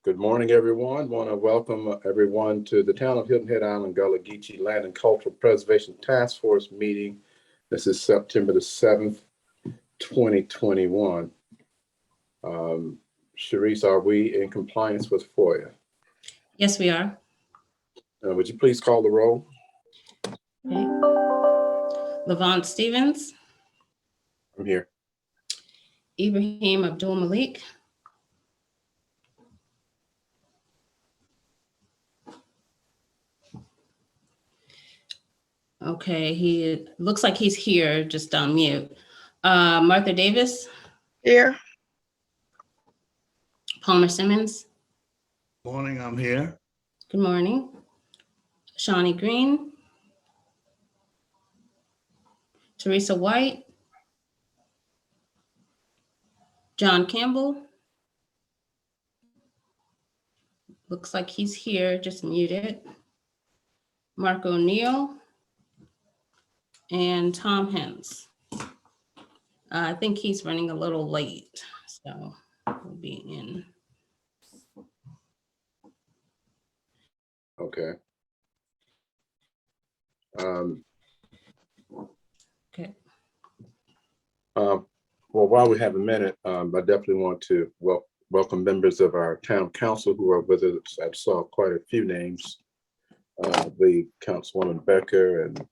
Good morning, everyone. Want to welcome everyone to the Town of Hilton Head Island Gullah Geechee Land and Cultural Preservation Task Force meeting. This is September the 7th, 2021. Sharice, are we in compliance with FOIA? Yes, we are. Would you please call the roll? Okay. Levant Stevens, I'm here. Ibrahim Abdul Malik, okay, he looks like he's here, just on mute. Martha Davis, Here. Palmer Simmons, Morning, I'm here. good morning. Shawnee Green, Teresa White, John Campbell, looks like he's here, just muted. Mark O'Neill, and Tom Hens. I think he's running a little late, so we'll be in. Okay. Okay. Well, while we have a minute, I definitely want to welcome members of our town council who are with us. I saw quite a few names. The Councilwoman Becker and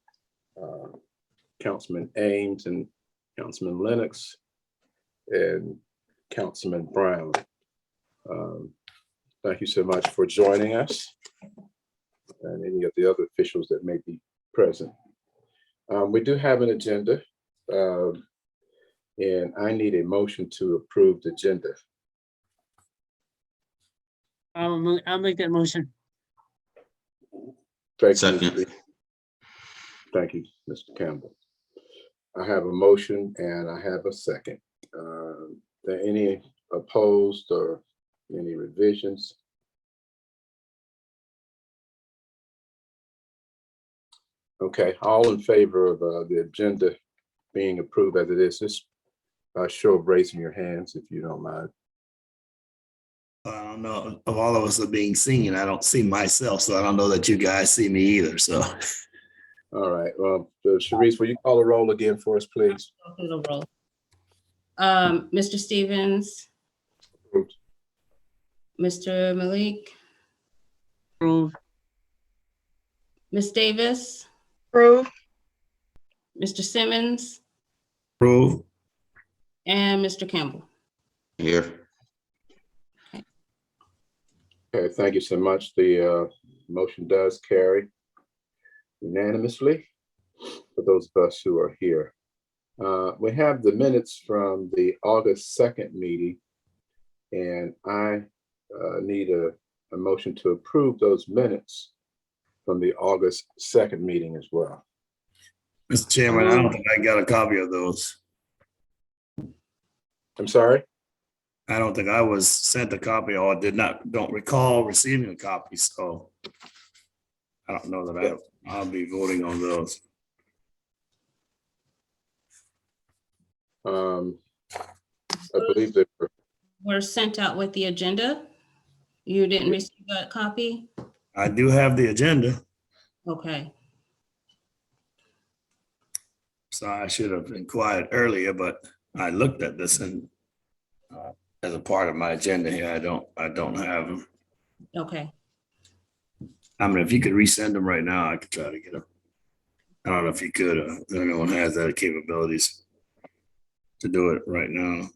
Councilman Ames and Councilman Lennox and Councilman Brown. Thank you so much for joining us and any of the other officials that may be present. We do have an agenda and I need a motion to approve the agenda. I'll make that motion. Thank Second. you. Thank you, Mr. Campbell. I have a motion and I have a second. Are there any opposed or any revisions? Okay, all in favor of the agenda being approved as it is, just show of raising your hands if you don't mind. I don't know, of all of us are being seen, I don't see myself, so I don't know that you guys see me either, so. All right, well, Sharice, will you call the roll again for us, please? Go through the roll. Mr. Stevens, Approved. Mr. Malik, Approve. Ms. Davis, Approve. Mr. Simmons, Approve. and Mr. Campbell. Here. Okay, thank you so much. The motion does carry unanimously for those of us who are here. We have the minutes from the August 2nd meeting, and I need a motion to approve those minutes from the August 2nd meeting as well. Mr. Chairman, I don't think I got a copy of those. I'm sorry? I don't think I was sent a copy or don't recall receiving a copy, so I don't know that I'll be voting on those. I believe they Were sent out with the agenda. You didn't receive a copy? I do have the agenda, Okay. so I should have inquired earlier, but I looked at this and as a part of my agenda here, I don't have them. Okay. I mean, if you could resend them right now, I could try to get them. I don't know if you could, if anyone has that capabilities to do it right now.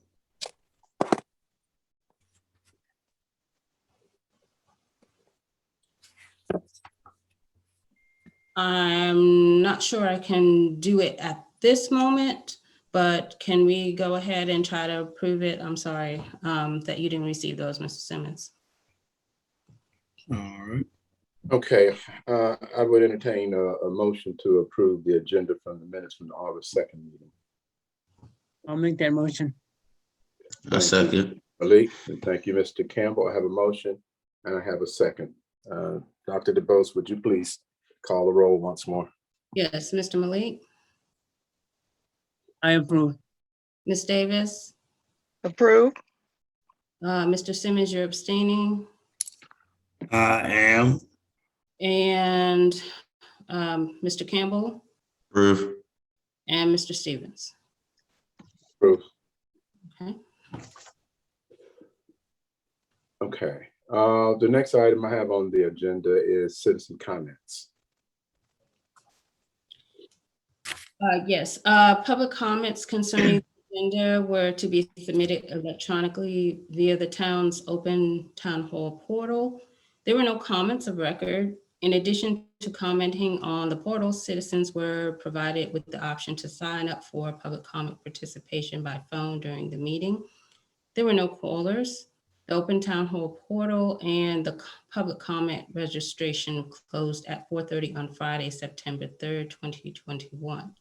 I'm not sure I can do it at this moment, but can we go ahead and try to approve it? I'm sorry that you didn't receive those, Mr. Simmons. All right. Okay, I would entertain a motion to approve the agenda from the minutes from the August 2nd meeting. I'll make that motion. A second. Malik, and thank you, Mr. Campbell. I have a motion and I have a second. Dr. DeBose, would you please call the roll once more? Yes, Mr. Malik, I approve. Ms. Davis, Approve. Mr. Simmons, you're abstaining. I am. And Mr. Campbell Approve. and Mr. Stevens. Approve. Okay. Okay. The next item I have on the agenda is citizen comments. Yes, public comments concerning the agenda were to be submitted electronically via the town's open town hall portal. There were no comments of record. In addition to commenting on the portal, citizens were provided with the option to sign up for public comment participation by phone during the meeting. There were no callers. The open town hall portal and the public comment registration closed at 4:30 on Friday, September 3rd, 2021.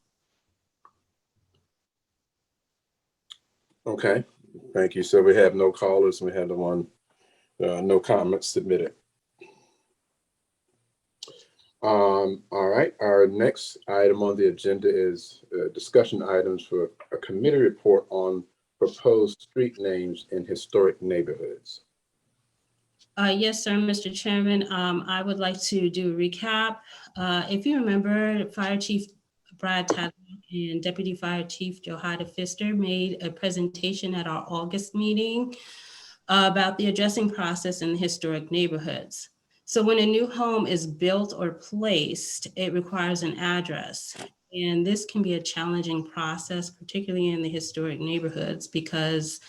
Okay, thank you. So we have no callers and we have no comments submitted. All right, our next item on the agenda is discussion items for a committee report on proposed street names in historic neighborhoods. Yes, sir, Mr. Chairman. I would like to do a recap. If you remember, Fire Chief Brad Tadlock and Deputy Fire Chief Johida Pfister made a presentation at our August meeting about the addressing process in historic neighborhoods. So when a new home is built or placed, it requires an address. And this can be a challenging process, particularly in the historic neighborhoods, because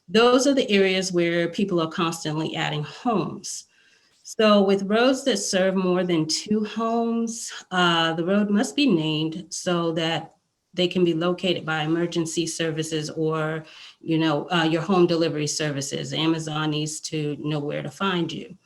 those are the areas where people are constantly adding homes. So with roads that serve more than 2 homes, the road must be named so that they can be located by emergency services or, your home delivery services. Amazon needs to know where to find you.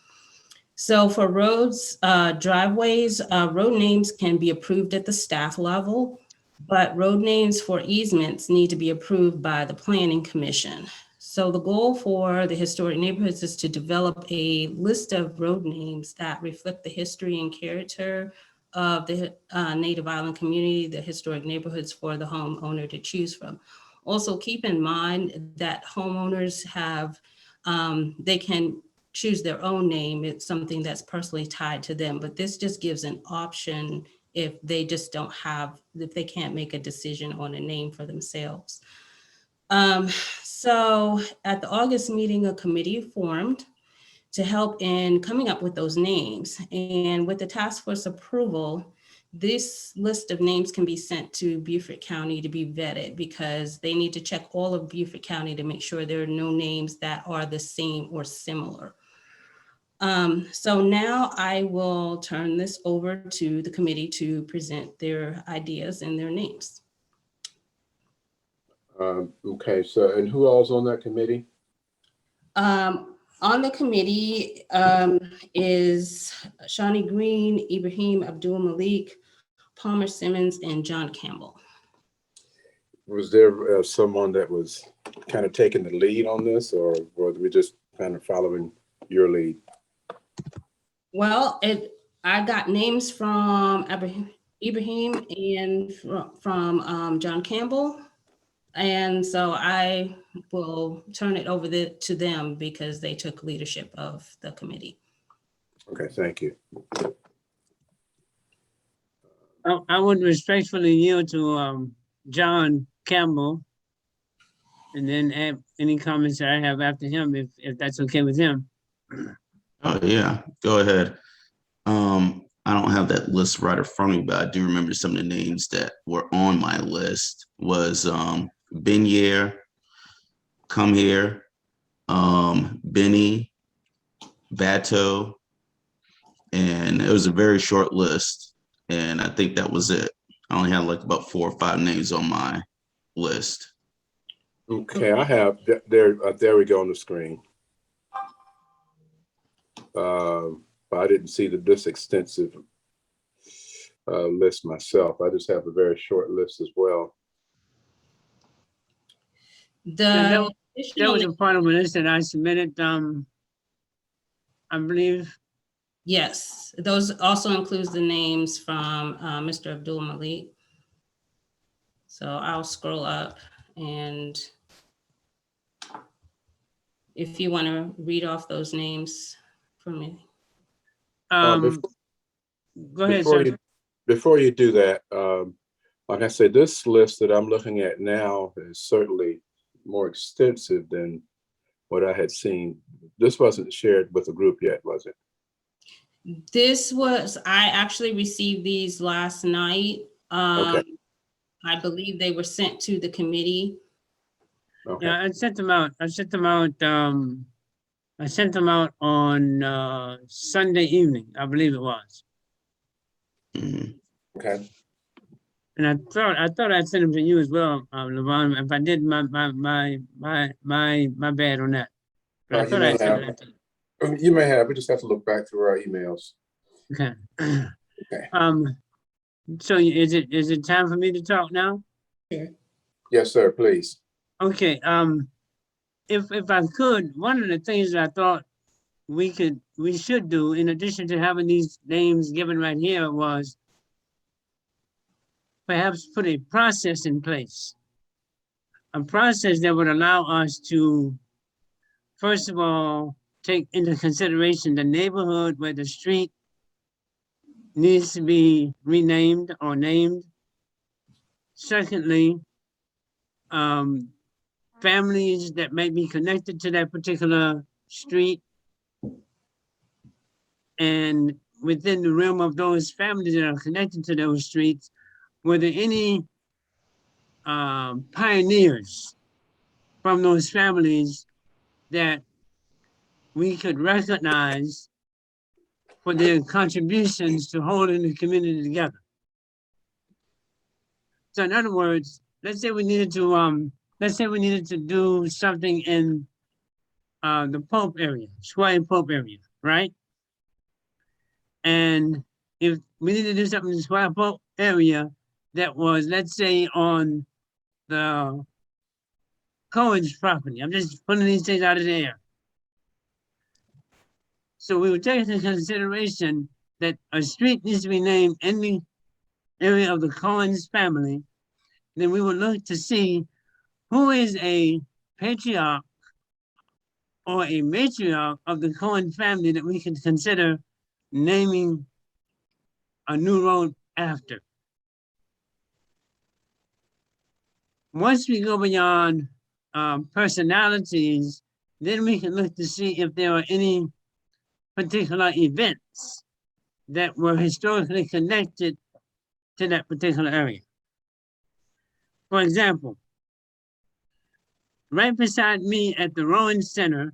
So for roads, driveways, road names can be approved at the staff level, but road names for easements need to be approved by the Planning Commission. So the goal for the historic neighborhoods is to develop a list of road names that reflect the history and character of the Native Island community, the historic neighborhoods for the homeowner to choose from. Also keep in mind that homeowners have, they can choose their own name. It's something that's personally tied to them, but this just gives an option if they just don't have, if they can't make a decision on a name for themselves. So at the August meeting, a committee formed to help in coming up with those names. And with the task force approval, this list of names can be sent to Beaufort County to be vetted because they need to check all of Beaufort County to make sure there are no names that are the same or similar. So now I will turn this over to the committee to present their ideas and their names. Okay, so and who all's on that committee? On the committee is Shawnee Green, Ibrahim Abdul Malik, Palmer Simmons, and John Campbell. Was there someone that was kind of taking the lead on this, or were we just kind of following your lead? Well, I got names from Ibrahim and from John Campbell. And so I will turn it over to them because they took leadership of the committee. Okay, thank you. I would respectfully yield to John Campbell. And then add any comments that I have after him, if that's okay with him. Oh, yeah, go ahead. I don't have that list right in front of me, but I do remember some of the names that were on my list was Benier, Come Here, Benny, Bateau, and it was a very short list. And I think that was it. I only had like about 4 or 5 names on my list. Okay, I have there we go on the screen. But I didn't see this extensive list myself. I just have a very short list as well. That was a part of a list that I submitted, I believe. Yes, those also includes the names from Mr. Abdul Malik. So I'll scroll up, and if you want to read off those names for me. Go ahead, Before sir. before you do that, like I said, this list that I'm looking at now is certainly more extensive than what I had seen. This wasn't shared with the group yet, was it? I actually received these last night. Okay. I believe they were sent to the committee. Okay. Yeah, I sent them out. I sent them out on Sunday evening, I believe it was. Mhm. Okay. And I thought I sent them to you as well, Levon. If I did, my bad on that. But I You thought may I sent have. that to you. You may have. We just have to look back through our emails. Okay. Okay. So is it time for me to talk now? Yes, sir. Please. Okay. If I could, one of the things that I thought we should do, in addition to having these names given right here, was perhaps put a process in place. A process that would allow us to, first of all, take into consideration the neighborhood where the street needs to be renamed or named. Secondly, families that may be connected to that particular street. And within the realm of those families that are connected to those streets, were there any pioneers from those families that we could recognize for their contributions to holding the community together? So in other words, let's say we needed to do something in the Pope area, Square Pope area, right? And if we need to do something in the Square Pope area that was, let's say, on the Cohen's property, I'm just putting these things out of the air. So we would take into consideration that a street needs to be named in the area of the Cohen's family. Then we would look to see who is a patriarch or a matriarch of the Cohen family that we can consider naming a new road after. Once we go beyond personalities, then we can look to see if there are any particular events that were historically connected to that particular area. For example, right beside me at the Rowan Center,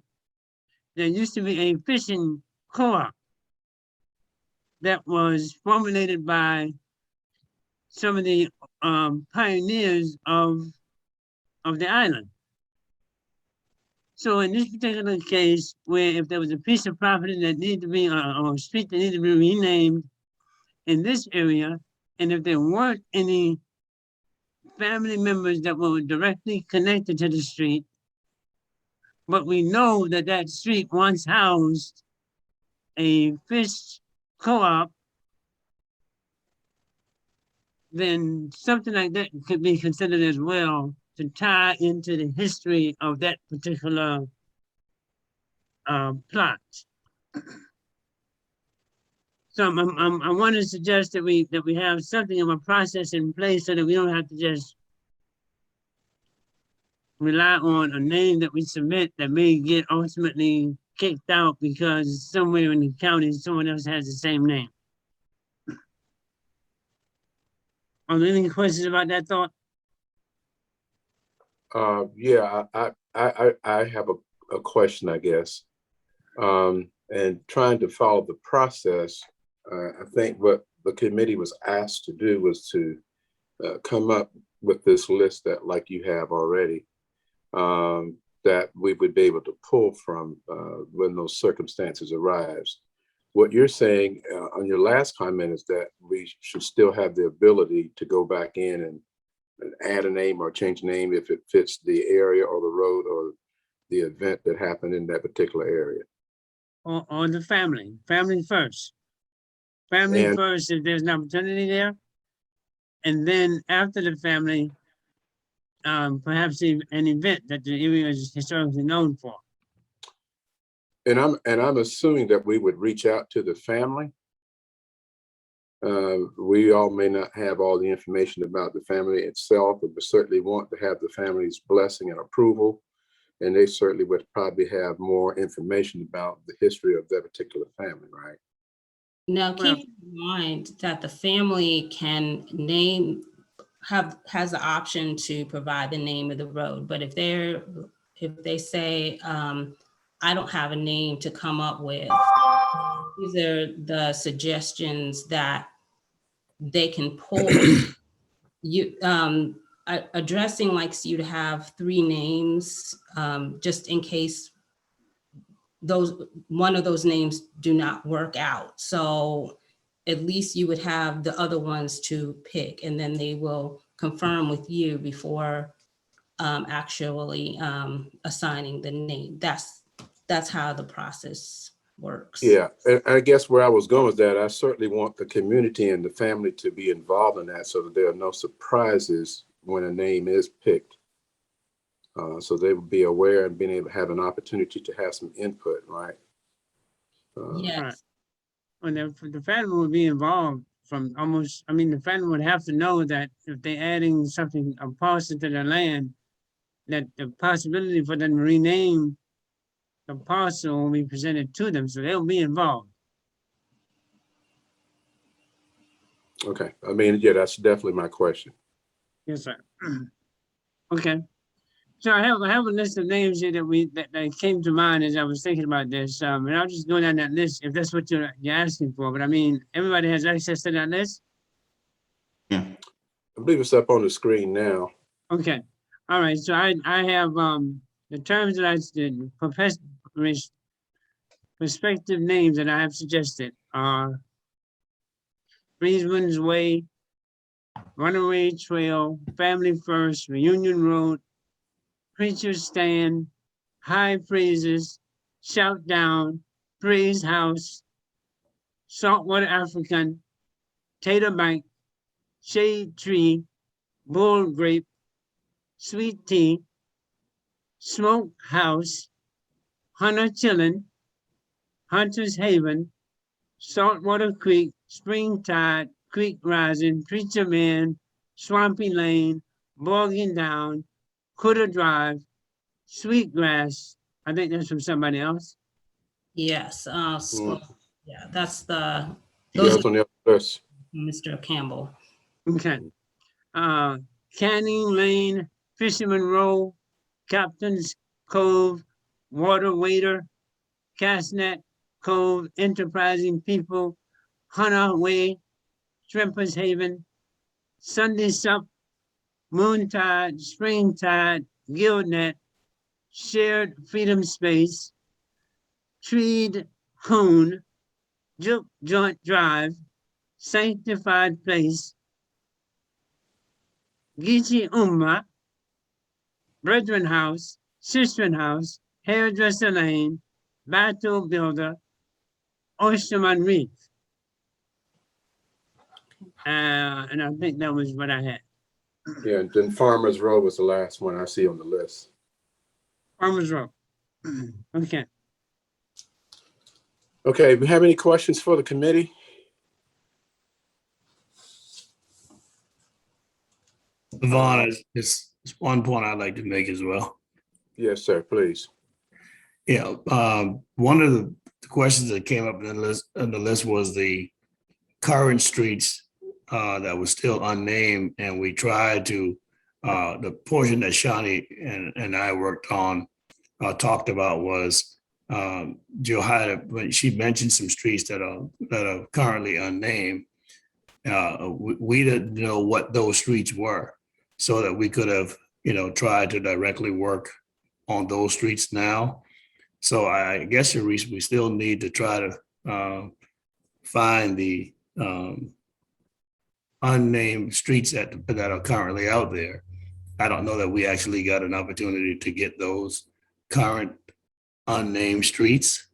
there used to be a fishing co-op that was formulated by some of the pioneers of the island. So in this particular case, where if there was a piece of property that needed to be, or a street that needed to be renamed in this area, and if there weren't any family members that were directly connected to the street, but we know that that street once housed a fish co-op, then something like that could be considered as well to tie into the history of that particular plot. So I want to suggest that we have something of a process in place so that we don't have to just rely on a name that we submit that may get ultimately kicked out because somewhere in the county someone else has the same name. Are there any questions about that thought? Yeah, I have a question, I guess. And trying to follow the process, I think what the committee was asked to do was to come up with this list that, like you have already, that we would be able to pull from when those circumstances arise. What you're saying on your last comment is that we should still have the ability to go back in and add a name or change a name if it fits the area or the road or the event that happened in that particular area. Or the family first. Family first if there's an opportunity there. And then after the family, perhaps an event that the area is historically known for. And I'm assuming that we would reach out to the family. We all may not have all the information about the family itself, but we certainly want to have the family's blessing and approval. And they certainly would probably have more information about the history of that particular family, right? Now, Well- keep in mind that the family can has the option to provide the name of the road, but if they say, I don't have a name to come up with, these are the suggestions that they can pull. Addressing likes you to have 3 names, just in case one of those names do not work out. So at least you would have the other ones to pick, and then they will confirm with you before actually assigning the name. That's how the process works. Yeah, and I guess where I was going with that, I certainly want the community and the family to be involved in that so that there are no surprises when a name is picked. So they will be aware and being able to have an opportunity to have some input, right? Yes. And the family would be involved from almost, I mean, the family would have to know that if they're adding something, a parcel to their land, that the possibility for them to rename the parcel will be presented to them, so they'll be involved. Okay, I mean, yeah, that's definitely my question. Yes, sir. Okay. So I have a list of names here that came to mind as I was thinking about this. And I'll just go down that list if that's what you're asking for. But I mean, everybody has access to that list? Yeah. I believe it's up on the screen now. Okay. All right. So I have the terms that I did, prospective names that I have suggested are Breezeman's Way, Runaway Trail, Family First, Reunion Road, Preacher's Stand, High Praises, Shout Down, Praise House, Saltwater African, Tater Bank, Shade Tree, Bull Grape, Sweet Tea, Smoke House, Hunter Chillin, Hunter's Haven, Saltwater Creek, Springtide, Creek Rising, Preacher Man, Swampy Lane, Bogging Down, Cutter Drive, Sweetgrass. I think that's from somebody else. Yes. So, yeah, that's Yeah, those it's on the other list. are Mr. Campbell. Okay. Canning Lane, Fisherman Row, Captain's Cove, Water Waiter, Castnet Cove, Enterprising People, Hunter Way, Shrimpers Haven, Sunday Sup, Moontide, Springtide, Gildnet, Shared Freedom Space, Treed Hoon, Juke Joint Drive, Sanctified Place, Geechee Umma, Brethren House, Sisterin House, Hairdresser Lane, Battle Builder, Oysterman Reef. And I think that was what I had. Yeah, and then Farmers Row was the last one I see on the list. Farmers Row. Okay. Okay, we have any questions for the committee? Vaughn, it's one point I'd like to make as well. Yes, sir, please. Yeah, one of the questions that came up on the list was the current streets that was still unnamed, and we tried to the portion that Shani and I worked on talked about was Johanna, when she mentioned some streets that are currently unnamed. We didn't know what those streets were, so that we could have tried to directly work on those streets now. So I guess we still need to try to find the unnamed streets that are currently out there. I don't know that we actually got an opportunity to get those current unnamed streets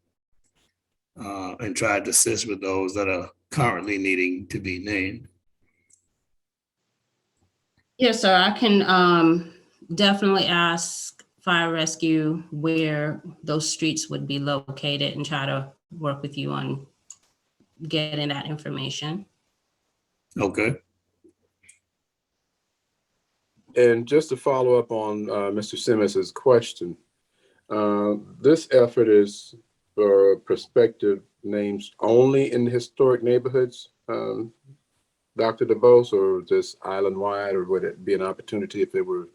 and try to assist with those that are currently needing to be named. Yes, sir. I can definitely ask fire rescue where those streets would be located and try to work with you on getting that information. Okay. And just to follow up on Mr. Simmons's question, this effort is for prospective names only in historic neighborhoods, Dr. DeBose, or just island-wide, or would it be an opportunity if there were,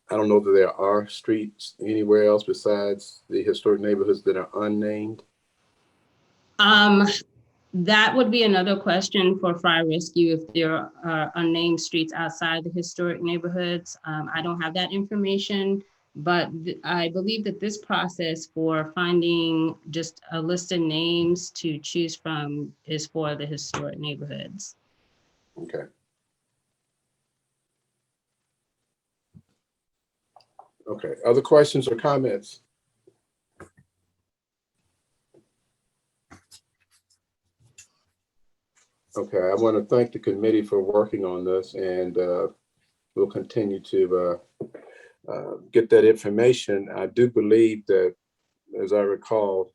I don't know that there are streets anywhere else besides the historic neighborhoods that are unnamed? That would be another question for fire rescue if there are unnamed streets outside the historic neighborhoods. I don't have that information, but I believe that this process for finding just a list of names to choose from is for the historic neighborhoods. Okay. Okay, other questions or comments? Okay, I want to thank the committee for working on this, and we'll continue to get that information. I do believe that, as I recall,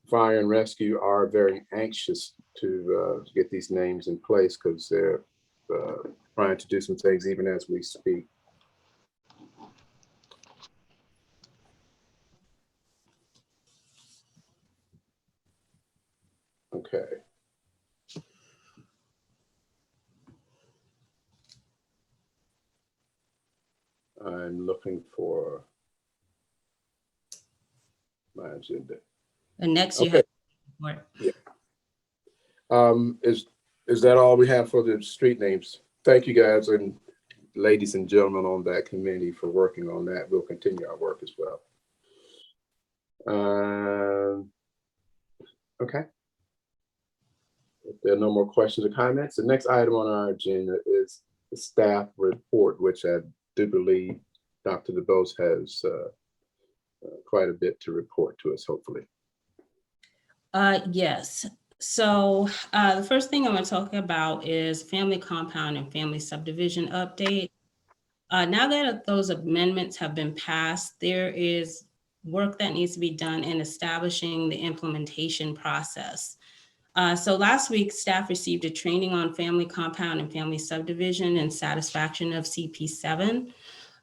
fire and rescue are very anxious to get these names in place because they're trying to do some things even as we speak. Okay. I'm looking for my agenda. And next you Okay. have. Yeah. Is that all we have for the street names? Thank you guys and ladies and gentlemen on that committee for working on that. We'll continue our work as well. Okay. If there are no more questions or comments, the next item on our agenda is the staff report, which I do believe Dr. DeBose has quite a bit to report to us, hopefully. Yes. So the first thing I want to talk about is family compound and family subdivision update. Now that those amendments have been passed, there is work that needs to be done in establishing the implementation process. So last week, staff received a training on family compound and family subdivision and satisfaction of CP7.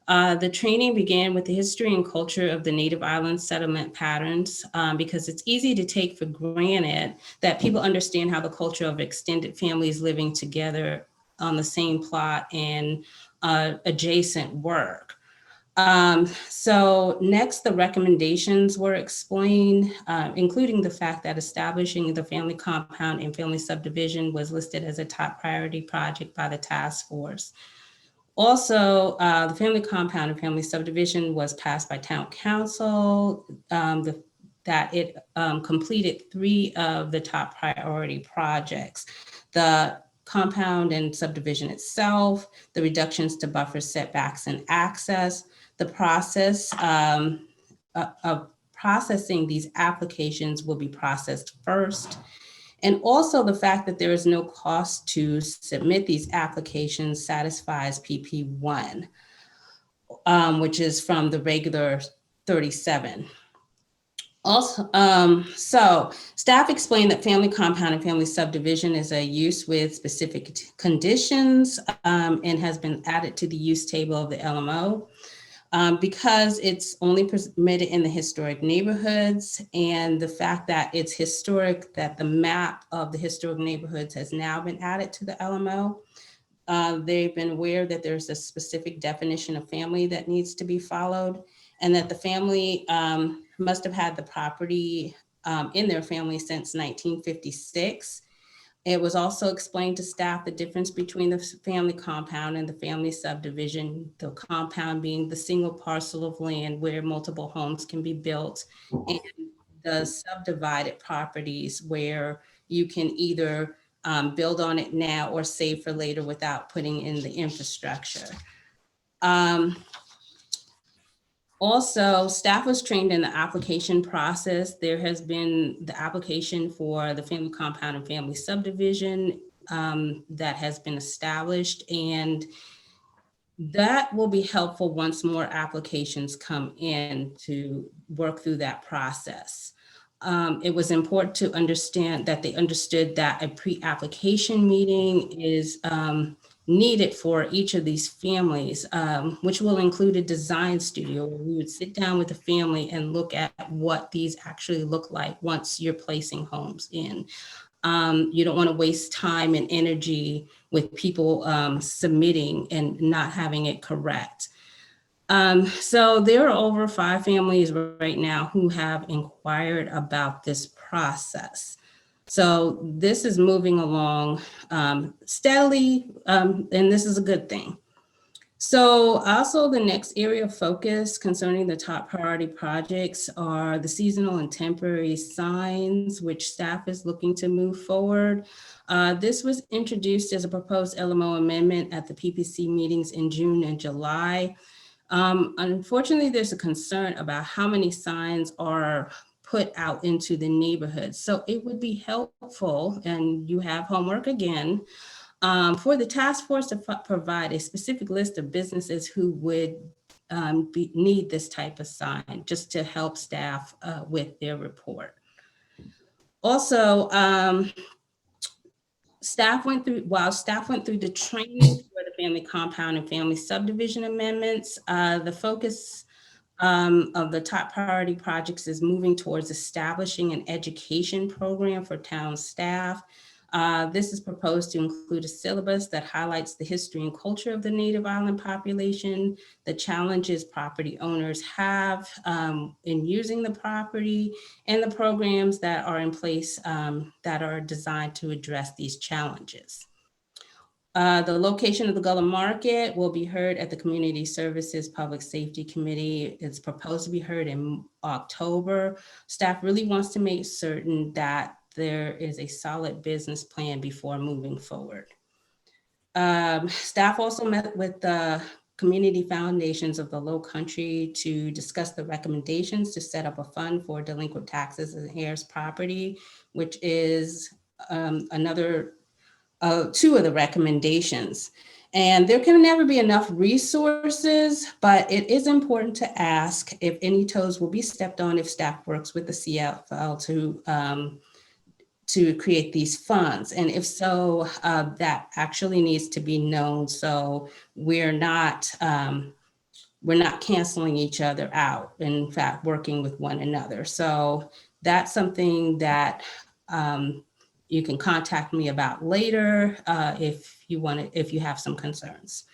The training began with the history and culture of the Native Island settlement patterns, because it's easy to take for granted that people understand how the culture of extended families living together on the same plot and adjacent work. So next, the recommendations were explained, including the fact that establishing the family compound and family subdivision was listed as a top priority project by the task force. Also, the family compound and family subdivision was passed by town council, that it completed 3 of the top priority projects. The compound and subdivision itself, the reductions to buffer setbacks and access, the process of processing these applications will be processed first. And also the fact that there is no cost to submit these applications satisfies PP1, which is from the regular 37. Also, so staff explained that family compound and family subdivision is a use with specific conditions, and has been added to the use table of the LMO. Because it's only permitted in the historic neighborhoods, and the fact that it's historic, that the map of the historic neighborhoods has now been added to the LMO. They've been aware that there's a specific definition of family that needs to be followed, and that the family must have had the property in their family since 1956. It was also explained to staff the difference between the family compound and the family subdivision, the compound being the single parcel of land where multiple homes can be built, and the subdivided properties where you can either build on it now or save for later without putting in the infrastructure. Also, staff was trained in the application process. There has been the application for the family compound and family subdivision that has been established. And That will be helpful once more applications come in to work through that process. It was important to understand that they understood that a pre-application meeting is needed for each of these families, which will include a design studio where we would sit down with the family and look at what these actually look like once you're placing homes in. You don't want to waste time and energy with people submitting and not having it correct. So there are over 5 families right now who have inquired about this process. So this is moving along steadily, and this is a good thing. So also the next area of focus concerning the top priority projects are the seasonal and temporary signs, which staff is looking to move forward. This was introduced as a proposed LMO amendment at the PPC meetings in June and July. Unfortunately, there's a concern about how many signs are put out into the neighborhood. So it would be helpful, and you have homework again, for the task force to provide a specific list of businesses who would need this type of sign, just to help staff with their report. Also, staff went through the training for the family compound and family subdivision amendments. The focus of the top priority projects is moving towards establishing an education program for town staff. This is proposed to include a syllabus that highlights the history and culture of the Native Island population, the challenges property owners have in using the property, and the programs that are in place that are designed to address these challenges. The location of the Gullah Market will be heard at the Community Services Public Safety Committee. It's proposed to be heard in October. Staff really wants to make certain that there is a solid business plan before moving forward. Staff also met with the community foundations of the Low Country to discuss the recommendations to set up a fund for delinquent taxes and heirs property, which is another 2 of the recommendations. And there can never be enough resources, but it is important to ask if any toes will be stepped on if staff works with the CFL to create these funds. And if so, that actually needs to be known. So we're not canceling each other out, in fact, working with one another. So that's something that you can contact me about later if you have some concerns.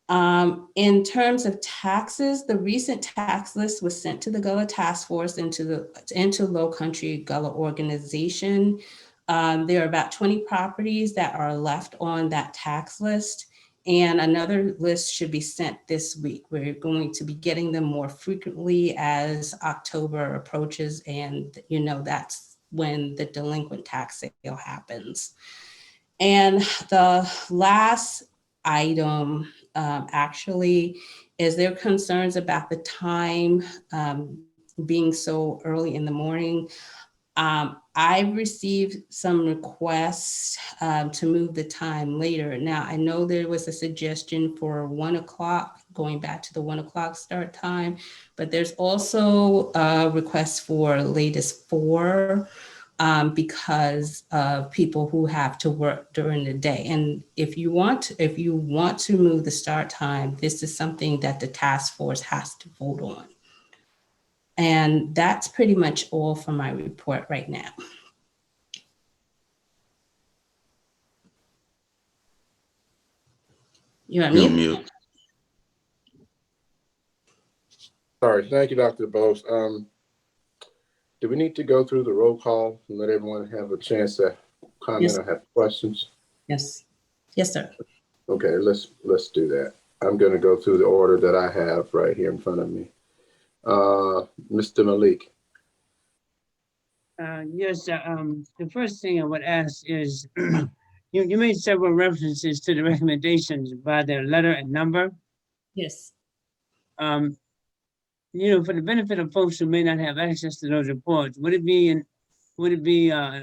In terms of taxes, the recent tax list was sent to the Gullah Task Force into Low Country Gullah Organization. There are about 20 properties that are left on that tax list, and another list should be sent this week. We're going to be getting them more frequently as October approaches, and that's when the delinquent tax sale happens. And the last item actually is there concerns about the time being so early in the morning. I've received some requests to move the time later. Now, I know there was a suggestion for 1 o'clock, going back to the 1 o'clock start time, but there's also requests for latest 4 because of people who have to work during the day. And if you want to move the start time, this is something that the task force has to vote on. And that's pretty much all for my report right now. You're on mute. Sorry, thank you, Dr. Bose. Do we need to go through the roll call and let everyone have a chance to comment or have questions? Yes. Yes, sir. Okay, let's do that. I'm going to go through the order that I have right here in front of me. Mr. Malik. Yes, the first thing I would ask is, you made several references to the recommendations by their letter and number. Yes. For the benefit of folks who may not have access to those reports, would it be to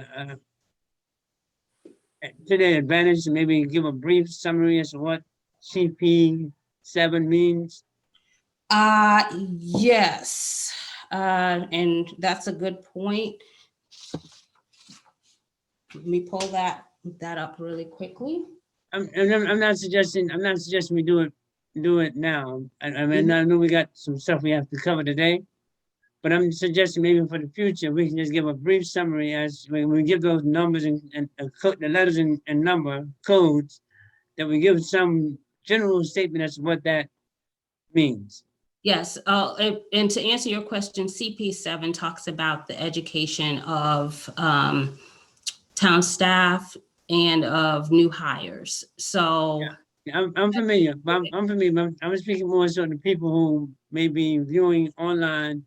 their advantage to maybe give a brief summary as to what CP 7 means? Yes, and that's a good point. Let me pull that up really quickly. I'm not suggesting we do it now. I mean, I know we got some stuff we have to cover today, but I'm suggesting maybe for the future, we can just give a brief summary as when we give those numbers and the letters and number codes, that we give some general statement as to what that means. Yes, and to answer your question, CP7 talks about the education of town staff and of new hires. So Yeah, I'm familiar. I'm familiar. I'm speaking more so to people who may be viewing online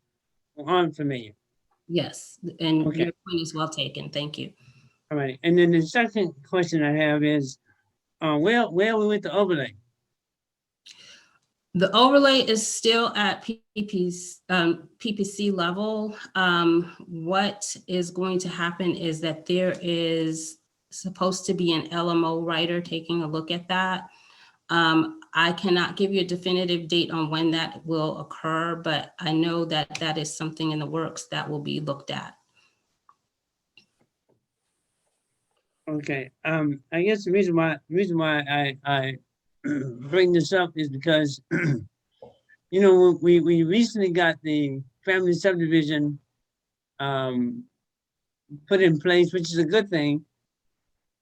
who aren't familiar. yes, and Okay. your point is well taken. Thank you. All right. And then the second question I have is, where are we with the overlay? The overlay is still at PPC level. What is going to happen is that there is supposed to be an LMO writer taking a look at that. I cannot give you a definitive date on when that will occur, but I know that that is something in the works that will be looked at. Okay. I guess the reason why I bring this up is because you know, we recently got the family subdivision put in place, which is a good thing.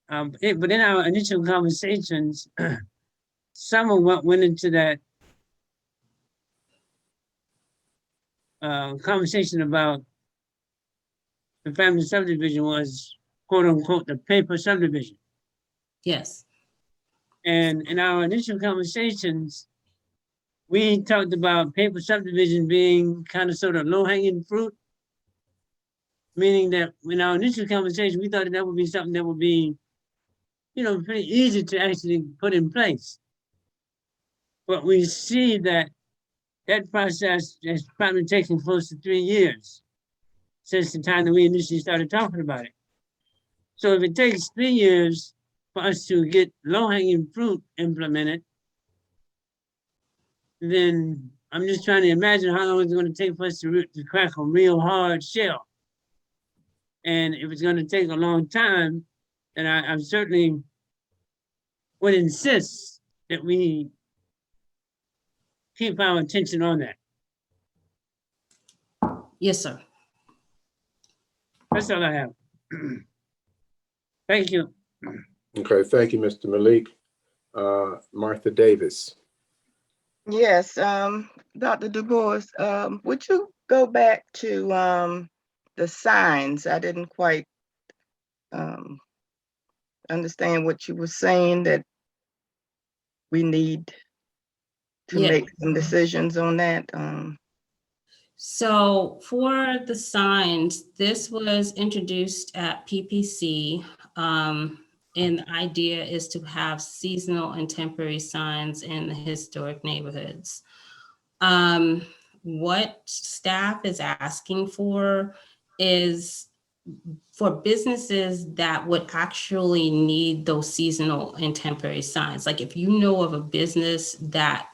But in our initial conversations, some of what went into that conversation about the family subdivision was, quote unquote, the paper subdivision. Yes. And in our initial conversations, we talked about paper subdivision being kind of sort of low-hanging fruit, meaning that in our initial conversation, we thought that would be something that would be, you know, pretty easy to actually put in place. But we see that that process has probably taken close to 3 years since the time that we initially started talking about it. So if it takes 3 years for us to get low-hanging fruit implemented, then I'm just trying to imagine how long it's going to take for us to crack a real hard shell. And if it's going to take a long time, then I certainly would insist that we keep our attention on that. Yes, sir. That's all I have. Thank you. Okay, thank you, Mr. Malik. Martha Davis. Yes, Dr. Du Bois, would you go back to the signs? I didn't quite understand what you were saying, that we need to make some decisions on that. So for the signs, this was introduced at PPC. And the idea is to have seasonal and temporary signs in the historic neighborhoods. What staff is asking for is for businesses that would actually need those seasonal and temporary signs. Like if you know of a business that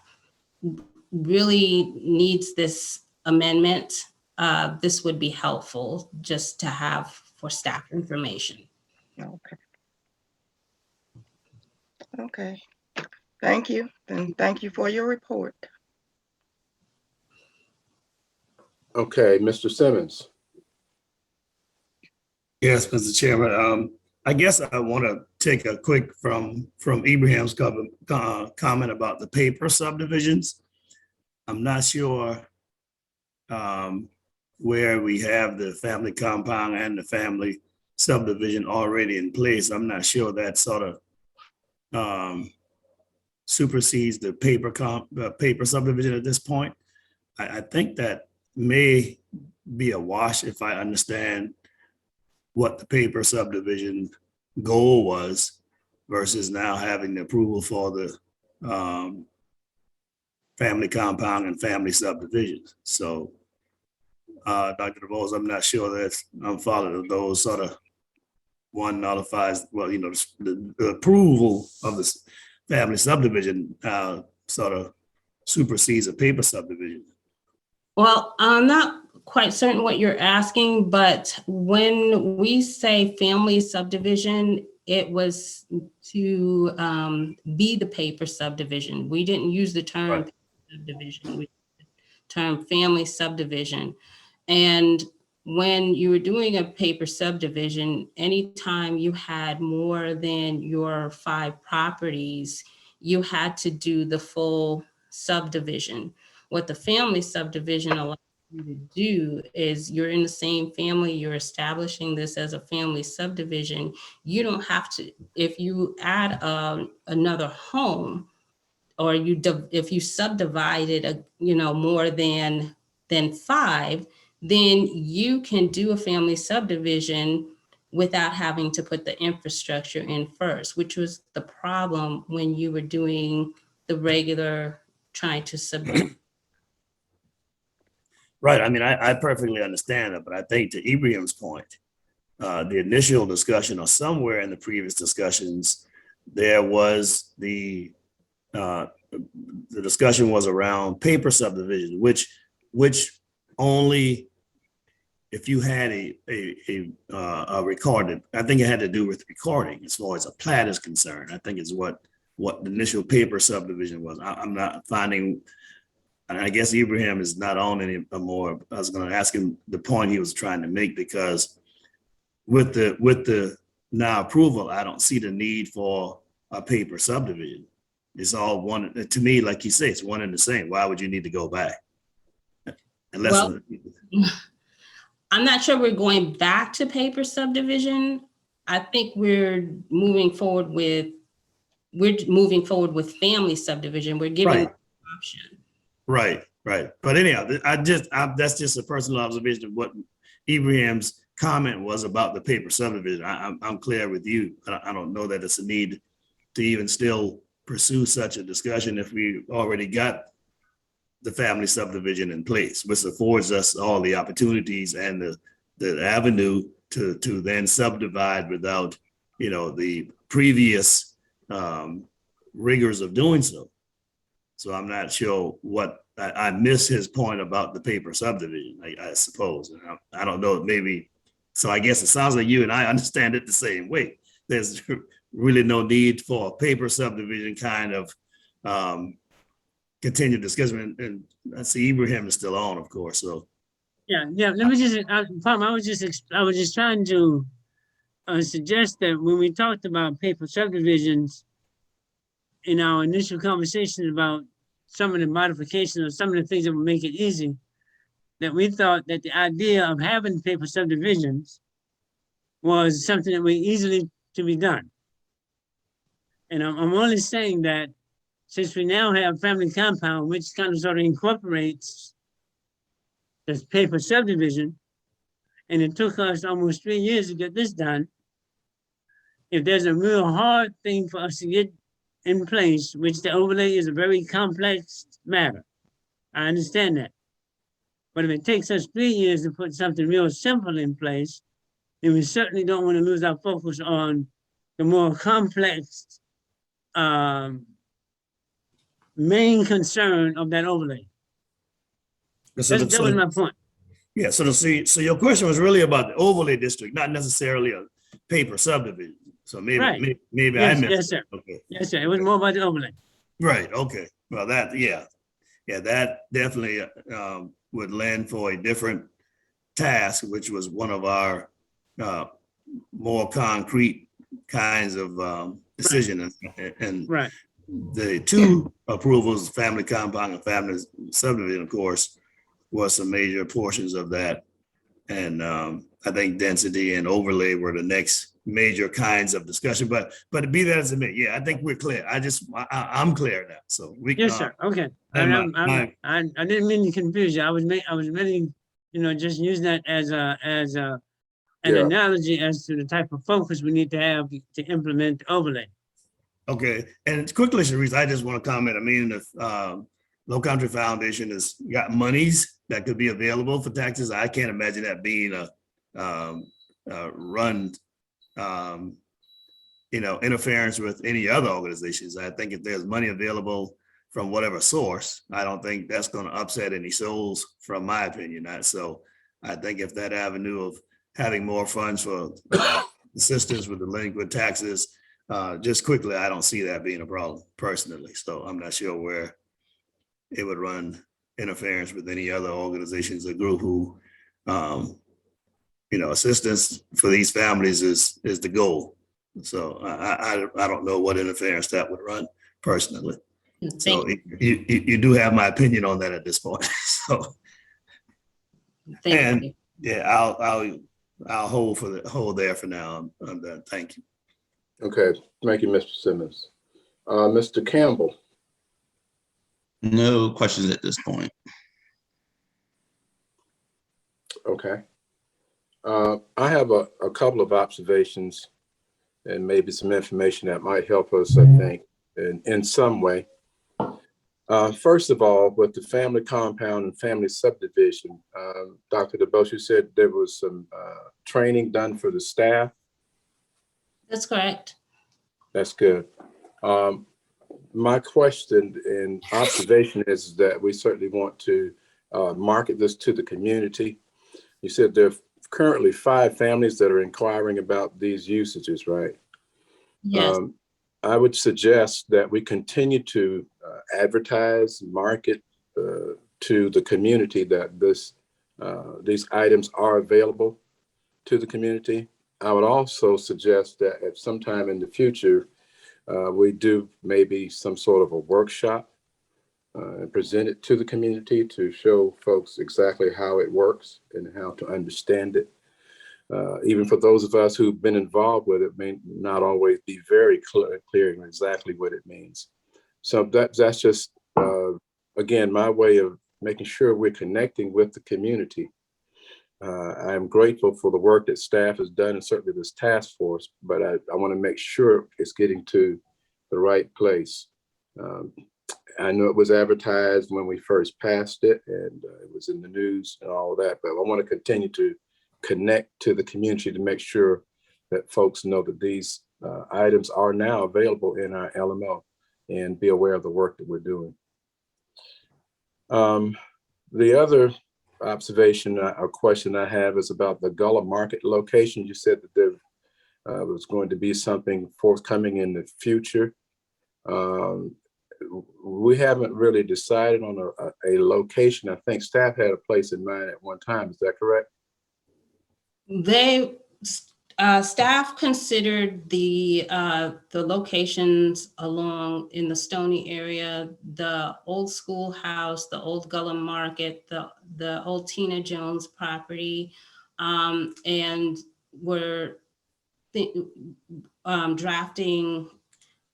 really needs this amendment, this would be helpful just to have for staff information. Okay. Okay. Thank you. And thank you for your report. Okay, Mr. Simmons. Yes, Mr. Chairman. I guess I want to take a quick from Ibrahim's comment about the paper subdivisions. I'm not sure where we have the family compound and the family subdivision already in place. I'm not sure that sort of supersedes the paper subdivision at this point. I think that may be a wash if I understand what the paper subdivision goal was versus now having the approval for the family compound and family subdivisions. So, Dr. DeVos, I'm not sure that I'm following those sort of one nullifies, well, the approval of this family subdivision sort of supersedes a paper subdivision. Well, I'm not quite certain what you're asking, but when we say family subdivision, it was to be the paper subdivision. We didn't use the term Right. subdivision, we used the term family subdivision. And when you were doing a paper subdivision, anytime you had more than your 5 properties, you had to do the full subdivision. What the family subdivision allows you to do is you're in the same family, you're establishing this as a family subdivision. You don't have to, if you add another home, or if you subdivided more than 5, then you can do a family subdivision without having to put the infrastructure in first, which was the problem when you were doing the regular trying to subdivide. Right. I mean, I perfectly understand it, but I think to Ibrahim's point, the initial discussion or somewhere in the previous discussions, there was the discussion was around paper subdivision, which only if you had a recorded, I think it had to do with recording as far as a plat is concerned. I think is what the initial paper subdivision was. I'm not finding, and I guess Ibrahim is not on anymore. I was going to ask him the point he was trying to make, because with the now approval, I don't see the need for a paper subdivision. It's all one, to me, like you say, it's one and the same. Why would you need to go back? Unless Well, I'm not sure we're going back to paper subdivision. I think we're moving forward with family subdivision. We're giving Right. an option. Right. But anyhow, that's just a personal observation of what Ibrahim's comment was about the paper subdivision. I'm clear with you. I don't know that it's a need to even still pursue such a discussion if we already got the family subdivision in place, which affords us all the opportunities and the avenue to then subdivide without, the previous rigors of doing so. So I'm not sure what I miss his point about the paper subdivision, I suppose. And I don't know, maybe. So I guess it sounds like you and I understand it the same way. There's really no need for a paper subdivision kind of continued discussion. And I see Ibrahim is still on, of course. So Yeah. Let me just, I was just trying to suggest that when we talked about paper subdivisions in our initial conversation about some of the modifications or some of the things that would make it easy, that we thought that the idea of having paper subdivisions was something that was easily to be done. And I'm only saying that since we now have family compound, which kind of sort of incorporates this paper subdivision, and it took us almost 3 years to get this done. If there's a real hard thing for us to get in place, which the overlay is a very complex matter, I understand that. But if it takes us 3 years to put something real simple in place, then we certainly don't want to lose our focus on the more complex main concern of that overlay. That was my point. Yeah, so your question was really about the overlay district, not necessarily a paper subdivision. So maybe Right. maybe Yes, I missed. yes, sir. Okay. Yes, sir. It was more about the overlay. Right. Okay. Well, that that definitely would lend for a different task, which was one of our more concrete kinds of decision. And Right. the two approvals, family compound and family subdivision, of course, was some major portions of that. And I think density and overlay were the next major kinds of discussion. But be that as it may, yeah, I think we're clear. I'm clear now. So we Yes, sir. Okay. And I didn't mean to confuse you. I was really, just using that as an analogy as to the type of focus we need to have to implement the overlay. Okay, and quickly, Sharice, I just want to comment. I mean, if Low Country Foundation has got monies that could be available for taxes, I can't imagine that being a run, interference with any other organizations. I think if there's money available from whatever source. I don't think that's going to upset any souls, from my opinion. So I think if that avenue of having more funds for assistance with delinquent taxes, just quickly, I don't see that being a problem personally. So I'm not sure where it would run interference with any other organizations or group who, assistance for these families is the goal. So I don't know what interference that would run personally. So you do have my opinion on that at this point. So, Thank you. yeah, I'll hold there for now. I'm done. Thank you. Okay, thank you, Mr. Simmons. Mr. Campbell. No questions at this point. Okay. I have a couple of observations and maybe some information that might help us, I think, in some way. First of all, with the family compound and family subdivision, Dr. DeBose, you said there was some training done for the staff. That's correct. That's good. My question and observation is that we certainly want to market this to the community. You said there are currently 5 families that are inquiring about these usages, right? Yes. I would suggest that we continue to advertise, market to the community that these items are available to the community. I would also suggest that at some time in the future, we do maybe some sort of a workshop and present it to the community to show folks exactly how it works and how to understand it. Even for those of us who've been involved with it, may not always be very clear in exactly what it means. So that's just, again, my way of making sure we're connecting with the community. I'm grateful for the work that staff has done and certainly this task force, but I want to make sure it's getting to the right place. I know it was advertised when we first passed it and it was in the news and all of that, but I want to continue to connect to the community to make sure that folks know that these items are now available in our LMO and be aware of the work that we're doing. The other observation or question I have is about the Gullah market location. You said that there was going to be something forthcoming in the future. We haven't really decided on a location. I think staff had a place in mind at one time. Is that correct? Staff considered the locations along in the Stony area, the old schoolhouse, the old Gullah market, the old Tina Jones property, and were drafting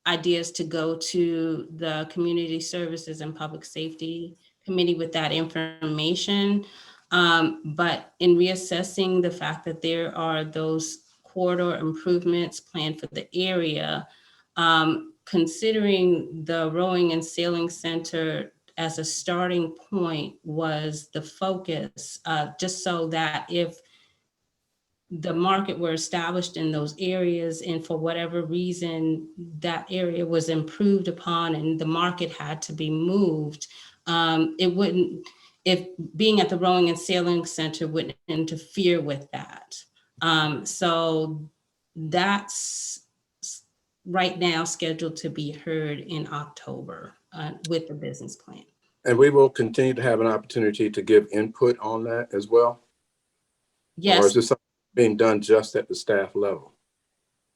ideas to go to the Community Services and Public Safety Committee with that information. But in reassessing the fact that there are those corridor improvements planned for the area, considering the rowing and sailing center as a starting point was the focus, just so that if the market were established in those areas and for whatever reason that area was improved upon and the market had to be moved, it wouldn't, if being at the rowing and sailing center wouldn't interfere with that. So that's right now scheduled to be heard in October with the business plan. And we will continue to have an opportunity to give input on that as well? Yes. Or is this something being done just at the staff level?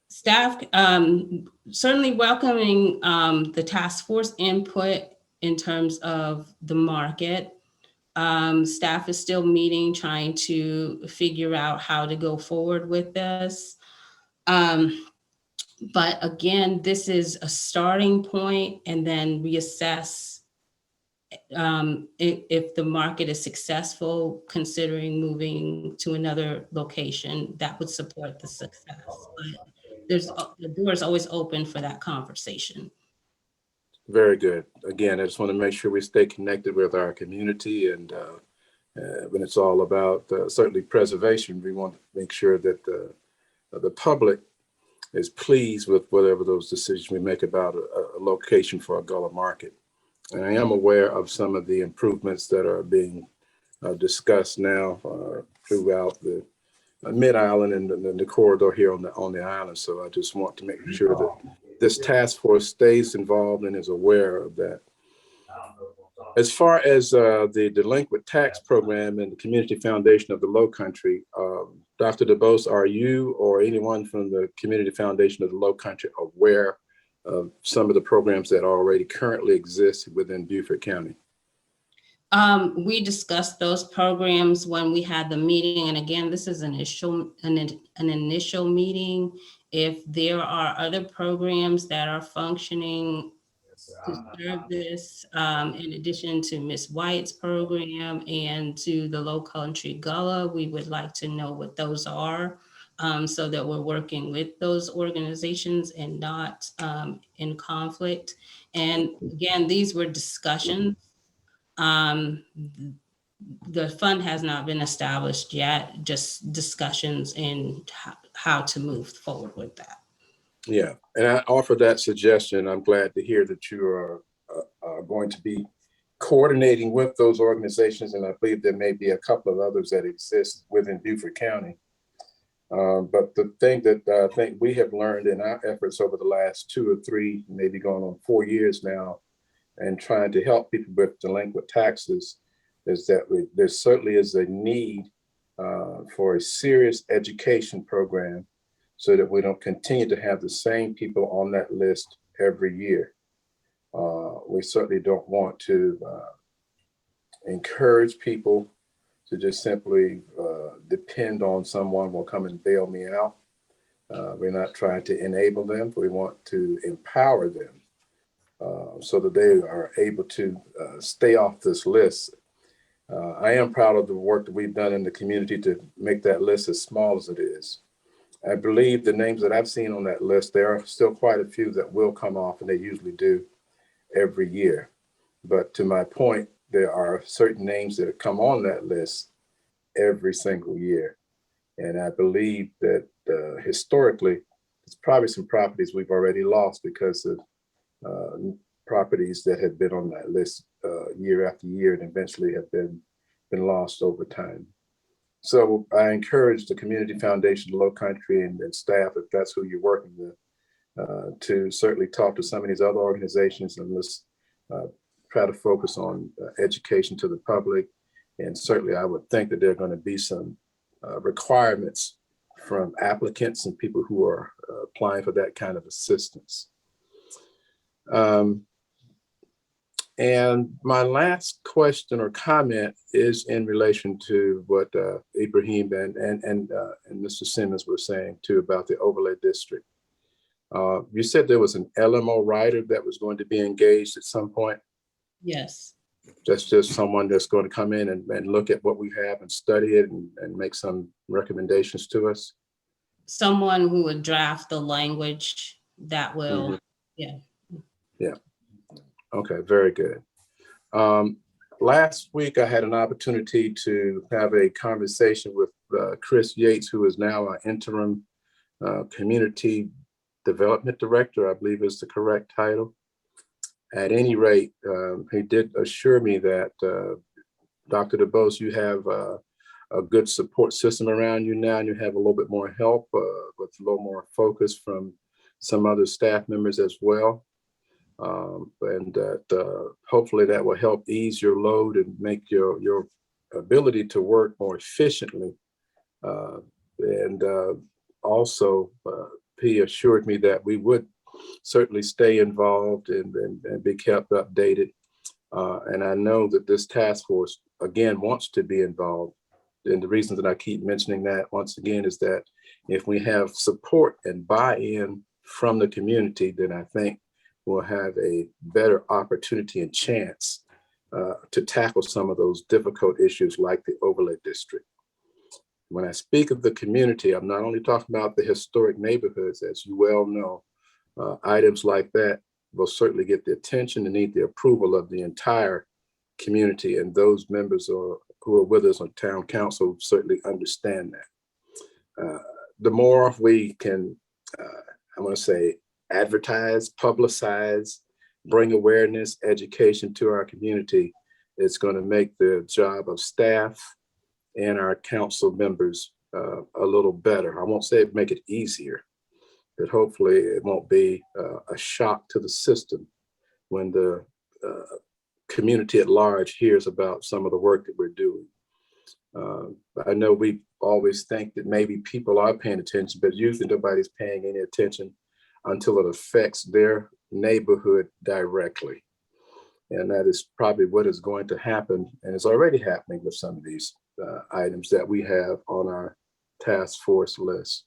Staff certainly welcoming the task force input in terms of the market. Staff is still meeting, trying to figure out how to go forward with this. But again, this is a starting point and then reassess if the market is successful, considering moving to another location that would support the success. But the door is always open for that conversation. Very good. Again, I just want to make sure we stay connected with our community, and when it's all about certainly preservation, we want to make sure that the public is pleased with whatever those decisions we make about a location for a Gullah market. And I am aware of some of the improvements that are being discussed now throughout the Mid-Island and the corridor here on the island. So I just want to make sure that this task force stays involved and is aware of that. As far as the delinquent tax program and the community foundation of the Low Country, Dr. DeBose, are you or anyone from the community foundation of the Low Country aware of some of the programs that already currently exist within Beaufort County? We discussed those programs when we had the meeting, and again, this is an initial meeting. If there are other programs that are functioning to serve this, in addition to Ms. White's program and to the Low Country Gullah, we would like to know what those are, so that we're working with those organizations and not in conflict. And again, these were discussions. The fund has not been established yet, just discussions and how to move forward with that. Yeah, and I offer that suggestion. I'm glad to hear that you are going to be coordinating with those organizations, and I believe there may be a couple of others that exist within Beaufort County. But the thing that I think we have learned in our efforts over the last 2 or 3, maybe going on 4 years now, and trying to help people with delinquent taxes, is that there certainly is a need for a serious education program so that we don't continue to have the same people on that list every year. We certainly don't want to encourage people to just simply depend on someone will come and bail me out. We're not trying to enable them. We want to empower them so that they are able to stay off this list. I am proud of the work that we've done in the community to make that list as small as it is. I believe the names that I've seen on that list, there are still quite a few that will come off, and they usually do every year. But to my point, there are certain names that come on that list every single year. And I believe that historically, it's probably some properties we've already lost because of properties that had been on that list year after year and eventually have been lost over time. So I encourage the Community Foundation Low Country and staff, if that's who you're working with, to certainly talk to some of these other organizations, and let's try to focus on education to the public. And certainly I would think that there are going to be some requirements from applicants and people who are applying for that kind of assistance. And my last question or comment is in relation to what Ibrahim and Mr. Simmons were saying too about the overlay district. You said there was an LMO writer that was going to be engaged at some point. Yes. That's just someone that's going to come in and look at what we have and study it and make some recommendations to us. Someone who would draft the language that will, yeah. Okay, very good. Last week, I had an opportunity to have a conversation with Chris Yates, who is now our interim community development director, I believe is the correct title. At any rate, he did assure me that, Dr. DeBose, you have a good support system around you now, and you have a little bit more help with a little more focus from some other staff members as well. And that hopefully that will help ease your load and make your ability to work more efficiently. And also, he assured me that we would certainly stay involved and be kept updated. And I know that this task force, again, wants to be involved. And the reason that I keep mentioning that once again is that if we have support and buy-in from the community, then I think we'll have a better opportunity and chance to tackle some of those difficult issues like the overlay district. When I speak of the community, I'm not only talking about the historic neighborhoods, as you well know. Items like that will certainly get the attention and need the approval of the entire community, and those members who are with us on town council certainly understand that. The more we can, I want to say, advertise, publicize, bring awareness, education to our community. It's going to make the job of staff and our council members a little better. I won't say make it easier, but hopefully it won't be a shock to the system when the community at large hears about some of the work that we're doing. I know we always think that maybe people are paying attention, but usually nobody's paying any attention until it affects their neighborhood directly. And that is probably what is going to happen, and it's already happening with some of these items that we have on our task force list.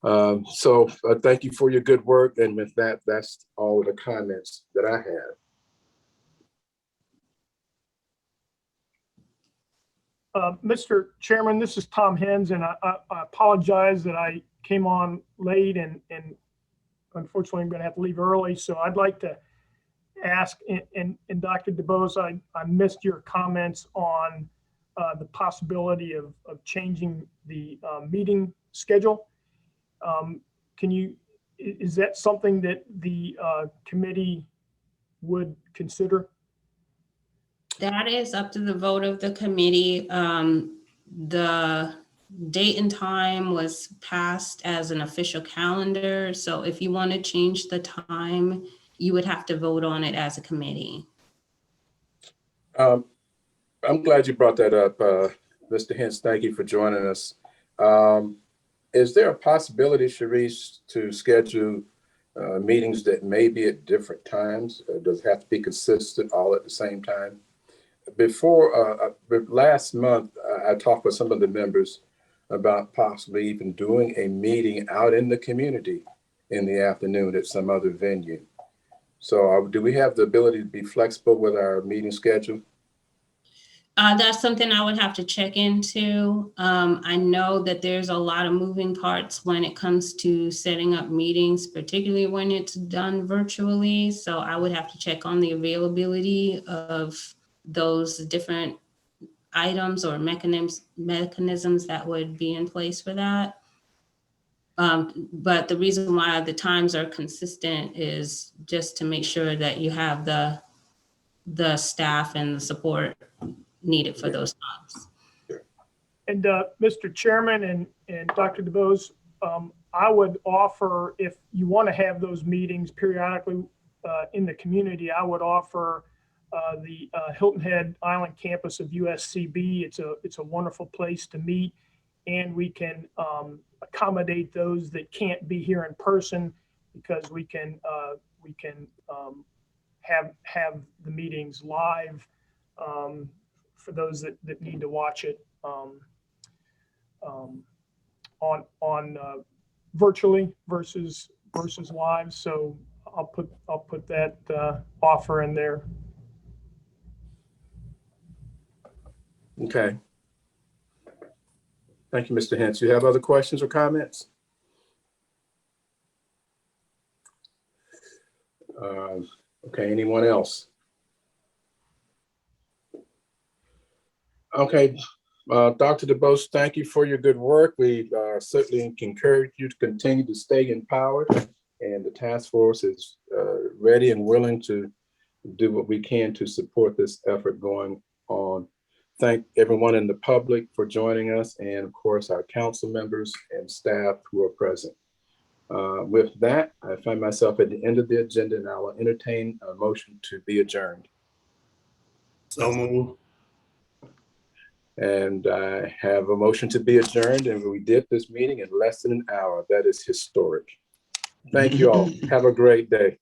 So thank you for your good work. And with that, that's all of the comments that I have. Mr. Chairman, this is Tom Hens, and I apologize that I came on late and unfortunately I'm going to have to leave early. So I'd like to ask, and Dr. DuBose, I missed your comments on the possibility of changing the meeting schedule. Is that something that the committee would consider? That is up to the vote of the committee. The date and time was passed as an official calendar. So if you want to change the time, you would have to vote on it as a committee. I'm glad you brought that up, Mr. Hens. Thank you for joining us. Is there a possibility, Sharice, to schedule meetings that may be at different times? Does it have to be consistent all at the same time? Last month, I talked with some of the members about possibly even doing a meeting out in the community in the afternoon at some other venue. So do we have the ability to be flexible with our meeting schedule? That's something I would have to check into. I know that there's a lot of moving parts when it comes to setting up meetings, particularly when it's done virtually. So I would have to check on the availability of those different items or mechanisms that would be in place for that. But the reason why the times are consistent is just to make sure that you have the staff and the support needed for those times. And Mr. Chairman and Dr. DuBose, I would offer, if you want to have those meetings periodically in the community, I would offer the Hilton Head Island campus of USCB. It's a wonderful place to meet, and we can accommodate those that can't be here in person, because we can have the meetings live for those that need to watch it on virtually versus live. So I'll put that offer in there. Okay. Thank you, Mr. Hens. You have other questions or comments? Okay, anyone else? Okay, Dr. DuBose, thank you for your good work. We certainly encourage you to continue to stay empowered, and the task force is ready and willing to do what we can to support this effort going on. Thank everyone in the public for joining us, and of course our council members and staff who are present. With that, I find myself at the end of the agenda, and I will entertain a motion to be adjourned. So move. And I have a motion to be adjourned, and we did this meeting in less than an hour. That is historic. Thank you all. Have a great day.